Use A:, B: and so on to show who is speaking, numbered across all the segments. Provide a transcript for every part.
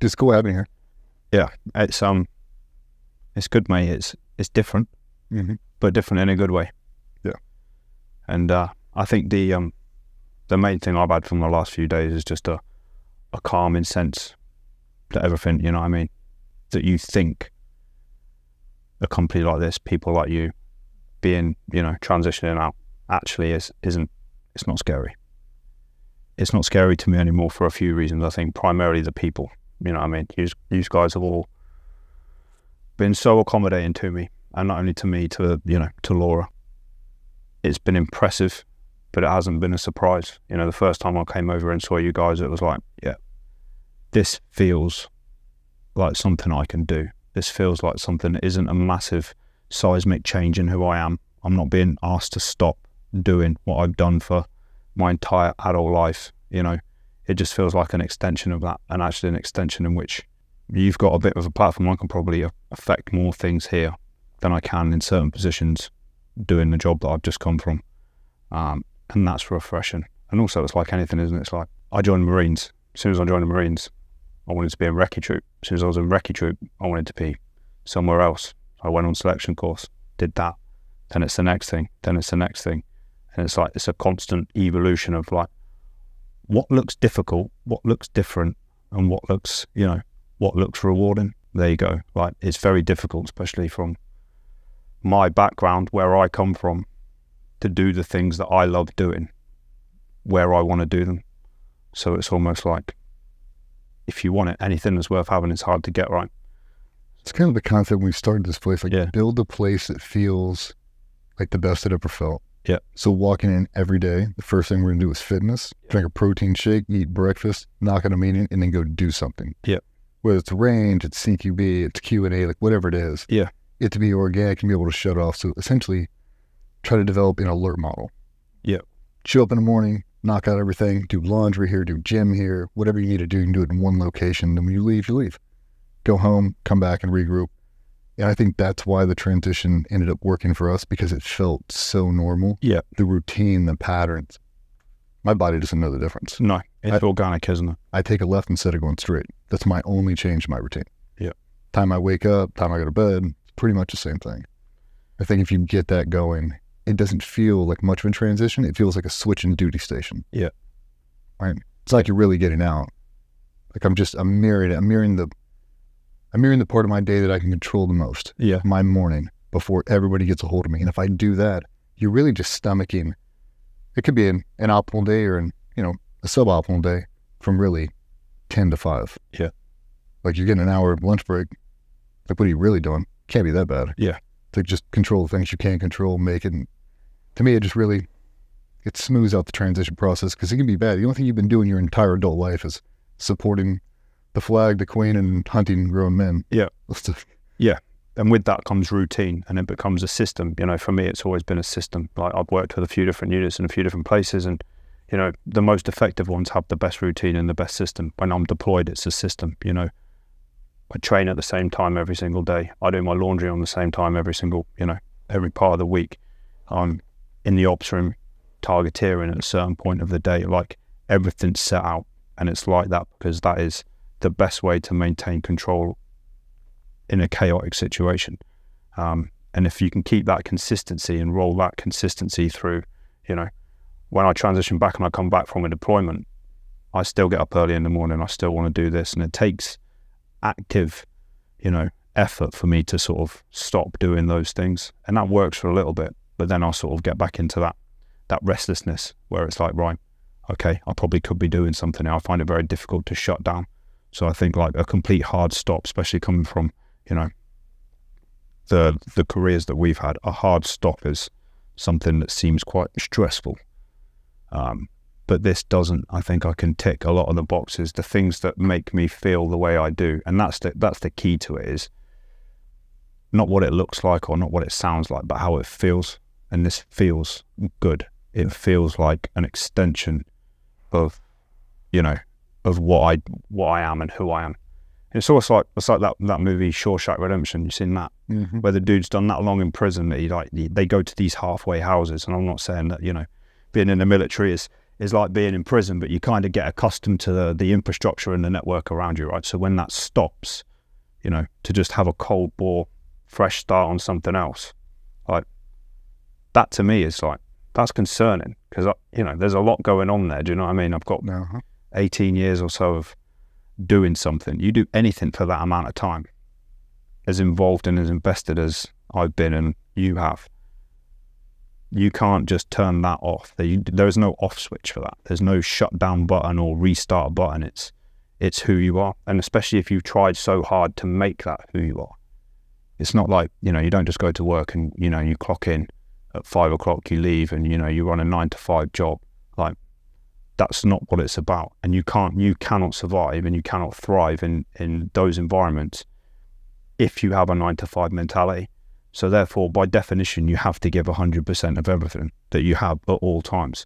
A: Just go out in here.
B: Yeah, it's good, mate. It's different, but different in a good way.
A: Yeah.
B: And I think the main thing I've had from the last few days is just a calming sense to everything. You know what I mean? That you think a company like this, people like you, being, you know, transitioning out, actually it's not scary. It's not scary to me anymore for a few reasons. I think primarily the people, you know what I mean? You guys have all been so accommodating to me, and not only to me, to, you know, to Laura. It's been impressive, but it hasn't been a surprise. You know, the first time I came over and saw you guys, it was like, yeah, this feels like something I can do. This feels like something that isn't a massive seismic change in who I am. I'm not being asked to stop doing what I've done for my entire adult life. You know, it just feels like an extension of that, and actually an extension in which you've got a bit of a platform. I can probably affect more things here than I can in certain positions doing the job that I've just come from. And that's refreshing. And also, it's like anything, isn't it? It's like, I joined the Marines. As soon as I joined the Marines, I wanted to be in Recce Troop. As soon as I was in Recce Troop, I wanted to be somewhere else. I went on selection course, did that. Then it's the next thing. Then it's the next thing. And it's like, it's a constant evolution of like, what looks difficult, what looks different, and what looks, you know, what looks rewarding. There you go. Like, it's very difficult, especially from my background, where I come from, to do the things that I love doing, where I want to do them. So it's almost like, if you want it, anything that's worth having is hard to get right.
A: It's kind of the concept when we started this place, like,
B: yeah,
A: build a place that feels like the best it ever felt.
B: Yeah.
A: So walking in every day, the first thing we're going to do is fitness, drink a protein shake, eat breakfast, knock on a meeting, and then go do something.
B: Yeah.
A: Whether it's range, it's CQB, it's Q&A, like whatever it is.
B: Yeah.
A: It to be organic and be able to shut off. So essentially try to develop an alert model.
B: Yeah.
A: Show up in the morning, knock out everything, do laundry here, do gym here, whatever you need to do, you can do it in one location. Then when you leave, you leave. Go home, come back and regroup. And I think that's why the transition ended up working for us, because it felt so normal.
B: Yeah.
A: The routine, the patterns. My body doesn't know the difference.
B: No, it's organic, isn't it?
A: I take a left instead of going straight. That's my only change in my routine.
B: Yeah.
A: Time I wake up, time I go to bed, it's pretty much the same thing. I think if you get that going, it doesn't feel like much of a transition. It feels like a switch in duty station.
B: Yeah.
A: Right? It's like you're really getting out. Like I'm mirroring the part of my day that I can control the most.
B: Yeah.
A: My morning, before everybody gets a hold of me. And if I do that, you're really just stomaching. It could be an optimal day or a suboptimal day from really 10 to 5.
B: Yeah.
A: Like you're getting an hour of lunch break. Like, what are you really doing? Can't be that bad.
B: Yeah.
A: To just control the things you can control, make it. And to me, it smooths out the transition process, because it can be bad. The only thing you've been doing your entire adult life is supporting the flag, the queen, and hunting grown men.
B: Yeah. Yeah. And with that comes routine, and it becomes a system. You know, for me, it's always been a system. Like, I've worked with a few different units in a few different places, and, you know, the most effective ones have the best routine and the best system. When I'm deployed, it's a system. You know, I train at the same time every single day. I do my laundry on the same time every part of the week. I'm in the ops room targeteering at a certain point of the day. Like, everything's set out, and it's like that because that is the best way to maintain control in a chaotic situation. And if you can keep that consistency and roll that consistency through, you know, when I transition back and I come back from a deployment, I still get up early in the morning. I still want to do this. And it takes active, you know, effort for me to sort of stop doing those things. And that works for a little bit, but then I'll sort of get back into that restlessness where it's like, right, okay, I probably could be doing something now. I find it very difficult to shut down. So I think like a complete hard stop, especially coming from, you know, the careers that we've had, a hard stop is something that seems quite stressful. But this doesn't. I think I can tick a lot of the boxes, the things that make me feel the way I do. And that's the key to it, is not what it looks like or not what it sounds like, but how it feels. And this feels good. It feels like an extension of, you know, of what I am and who I am. It's almost like that movie Shawshank Redemption. You've seen that, where the dude's done that long in prison that they go to these halfway houses. And I'm not saying that, you know, being in the military is is like being in prison, but you kind of get accustomed to the infrastructure and the network around you, right? So when that stops, you know, to just have a cold bore, fresh start on something else, like that to me is like, that's concerning, because, you know, there's a lot going on there. Do you know what I mean? I've got 18 years or so of doing something. You do anything for that amount of time, as involved and as invested as I've been and you have, you can't just turn that off. There is no off switch for that. There's no shutdown button or restart button. It's who you are. And especially if you've tried so hard to make that who you are. It's not like, you know, you don't just go to work and, you know, you clock in at 5 o'clock, you leave, and, you know, you run a 9-to-5 job. Like, that's not what it's about. And you cannot survive and you cannot thrive in those environments if you have a 9-to-5 mentality. So therefore, by definition, you have to give 100% of everything that you have at all times.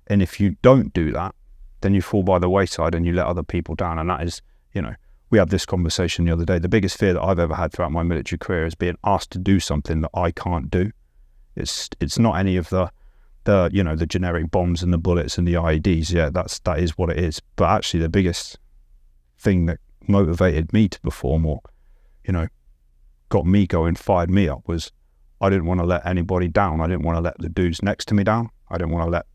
B: And if you don't do that, then you fall by the wayside and you let other people down. And that is, you know, we had this conversation the other day. The biggest fear that I've ever had throughout my military career is being asked to do something that I can't do. It's not any of the you know, the generic bombs and the bullets and the IEDs. Yeah, that is what it is. But actually, the biggest thing that motivated me to perform, or, you know, got me going, fired me up, was I didn't want to let anybody down. I didn't want to let the dudes next to me down. I didn't want to let,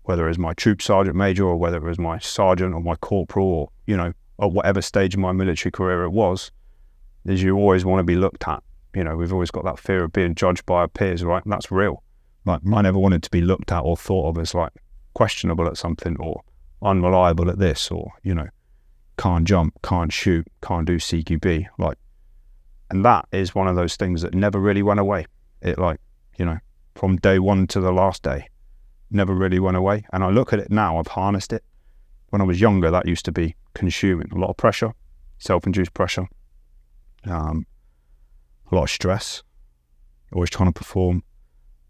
B: whether it was my troop sergeant major or whether it was my sergeant or my corporal, or, you know, at whatever stage of my military career it was, is you always want to be looked at. You know, we've always got that fear of being judged by our peers, right? And that's real. Like, I never wanted to be looked at or thought of as like questionable at something, or unreliable at this, or, you know, can't jump, can't shoot, can't do CQB. Like, and that is one of those things that never really went away. It, like, you know, from day one to the last day, never really went away. And I look at it now, I've harnessed it. When I was younger, that used to be consuming a lot of pressure, self-induced pressure, a lot of stress, always trying to perform,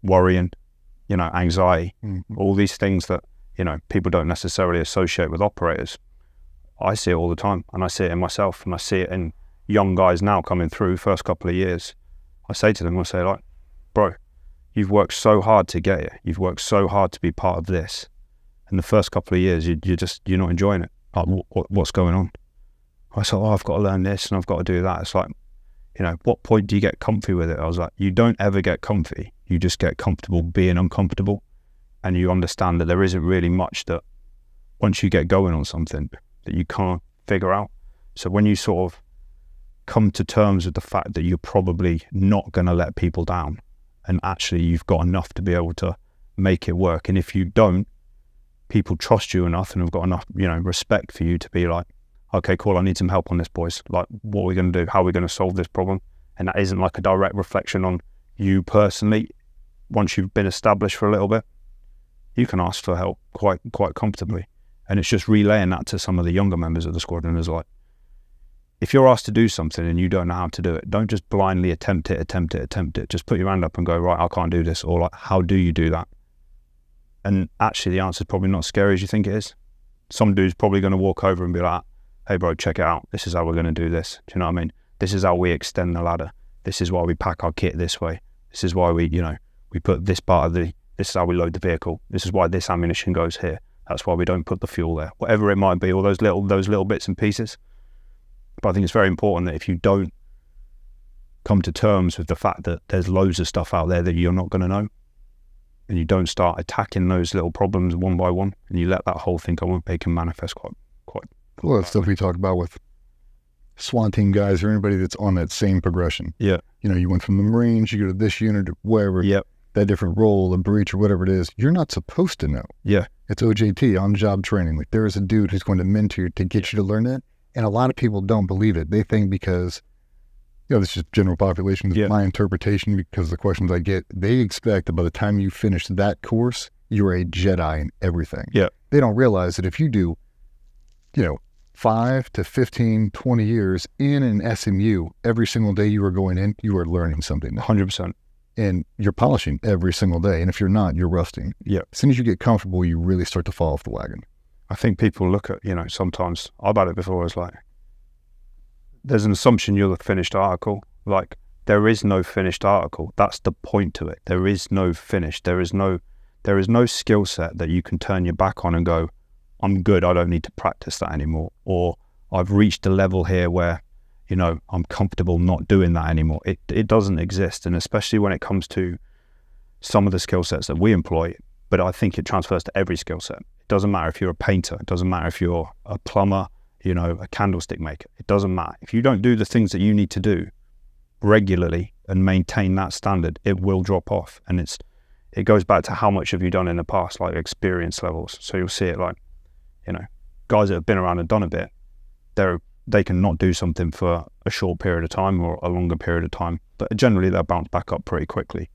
B: worrying, you know, anxiety, all these things that, you know, people don't necessarily associate with operators. I see it all the time, and I see it in myself, and I see it in young guys now coming through, first couple of years. I say to them, I say, like, bro, you've worked so hard to get here. You've worked so hard to be part of this. And the first couple of years, you're not enjoying it. Like, what's going on? I said, oh, I've got to learn this and I've got to do that. It's like, you know, what point do you get comfy with it? I was like, you don't ever get comfy. You just get comfortable being uncomfortable. And you understand that there isn't really much that, once you get going on something, that you can't figure out. So when you sort of come to terms with the fact that you're probably not going to let people down, and actually you've got enough to be able to make it work. And if you don't, people trust you enough and have got enough, you know, respect for you to be like, okay, cool, I need some help on this, boys. Like, what are we going to do? How are we going to solve this problem? And that isn't like a direct reflection on you personally. Once you've been established for a little bit, you can ask for help quite comfortably. And it's just relaying that to some of the younger members of the squadron as like, if you're asked to do something and you don't know how to do it, don't just blindly attempt it. Just put your hand up and go, right, I can't do this. Or like, how do you do that? And actually the answer is probably not as scary as you think it is. Some dude's probably going to walk over and be like, hey bro, check it out. This is how we're going to do this. Do you know what I mean? This is how we extend the ladder. This is why we pack our kit this way. This is why we, you know, we put this part of this is how we load the vehicle. This is why this ammunition goes here. That's why we don't put the fuel there. Whatever it might be, all those little bits and pieces. But I think it's very important that if you don't come to terms with the fact that there's loads of stuff out there that you're not going to know, and you don't start attacking those little problems one by one, and you let that whole thing go on, they can manifest quite.
A: Well, that's stuff we talk about with SWAT team guys or anybody that's on that same progression.
B: Yeah.
A: You know, you went from the Marines, you go to this unit or wherever,
B: yep,
A: that different role, a breach or whatever it is, you're not supposed to know.
B: Yeah.
A: It's OJT, on-job training. Like, there is a dude who's going to mentor you to get you to learn that. And a lot of people don't believe it. They think because, you know, this is general population, this is my interpretation because of the questions I get, they expect that by the time you finish that course, you're a Jedi in everything.
B: Yeah.
A: They don't realize that if you do, you know, 5 to 15, 20 years in an SMU, every single day you are going in, you are learning something.
B: 100%.
A: And you're polishing every single day. And if you're not, you're rusting.
B: Yeah.
A: As soon as you get comfortable, you really start to fall off the wagon.
B: I think people look at, you know, sometimes, I've had it before, I was like, there's an assumption you're the finished article. Like, there is no finished article. That's the point to it. There is no finish. There There is no skill set that you can turn your back on and go, I'm good, I don't need to practice that anymore. Or I've reached a level here where, you know, I'm comfortable not doing that anymore. It doesn't exist. And especially when it comes to some of the skill sets that we employ, but I think it transfers to every skill set. It doesn't matter if you're a painter. It doesn't matter if you're a plumber, you know, a candlestick maker. It doesn't matter. If you don't do the things that you need to do regularly and maintain that standard, it will drop off. And it goes back to how much have you done in the past, like experience levels. So you'll see it like, you know, guys that have been around and done a bit, they can not do something for a short period of time or a longer period of time, but generally they'll bounce back up pretty quickly.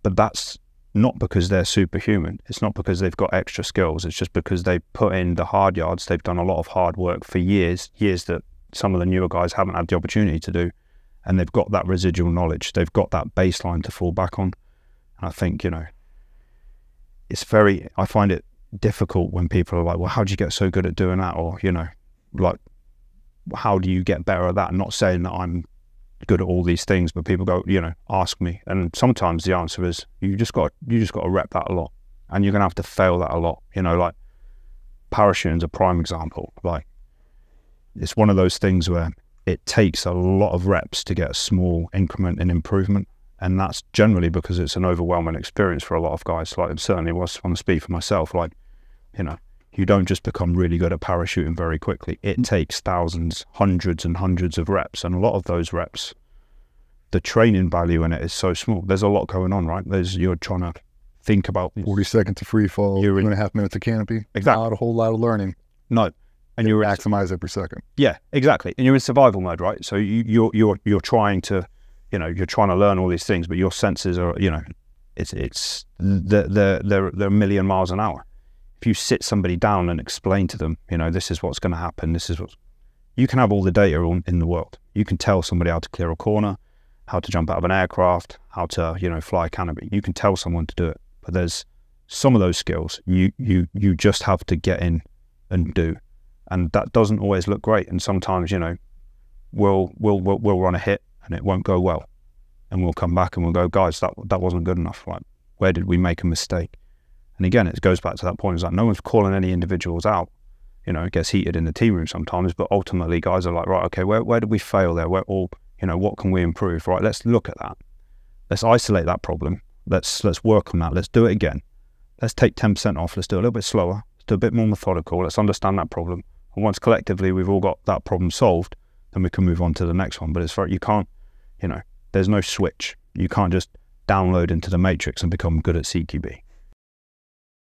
B: But that's not because they're superhuman. It's not because they've got extra skills. It's just because they put in the hard yards. They've done a lot of hard work for years that some of the newer guys haven't had the opportunity to do. And they've got that residual knowledge. They've got that baseline to fall back on. And I think, you know, I find it difficult when people are like, well, how do you get so good at doing that? Or, you know, like, how do you get better at that? I'm not saying that I'm good at all these things, but people go, you know, ask me. And sometimes the answer is, you just got to rep that a lot. And you're going to have to fail that a lot. You know, like parachuting's a prime example. Like, it's one of those things where it takes a lot of reps to get a small increment in improvement. And that's generally because it's an overwhelming experience for a lot of guys. Like, it certainly was, I want to speak for myself. Like, you know, you don't just become really good at parachuting very quickly. It takes thousands, hundreds and hundreds of reps. And a lot of those reps, the training value in it is so small. There's a lot going on, right? You're trying to think about
A: 40 seconds of free fall, 2.5 minutes of canopy.
B: Exactly.
A: Not a whole lot of learning.
B: No. And you're
A: maximize every second.
B: Yeah, exactly. And you're in survival mode, right? So you're trying to, you know, you're trying to learn all these things, but your senses are, you know, they're a million miles an hour. If you sit somebody down and explain to them, you know, this is what's going to happen, you can have all the data in the world. You can tell somebody how to clear a corner, how to jump out of an aircraft, how to, you know, fly a canopy. You can tell someone to do it, but there's some of those skills you just have to get in and do, and that doesn't always look great. And sometimes, you know, we'll run a hit and it won't go well, and we'll come back and we'll go, guys, that wasn't good enough. Like, where did we make a mistake? And again, it goes back to that point. It's like, no one's calling any individuals out. You know, it gets heated in the team room sometimes, but ultimately guys are like, right, okay, where did we fail there? You know, what can we improve? Right, let's look at that. Let's isolate that problem. Let's work on that. Let's do it again. Let's take 10% off. Let's do it a little bit slower. Let's do a bit more methodical. Let's understand that problem. And once collectively we've all got that problem solved, then we can move on to the next one. But it's you can't, you know, there's no switch. You can't just download into the matrix and become good at CQB.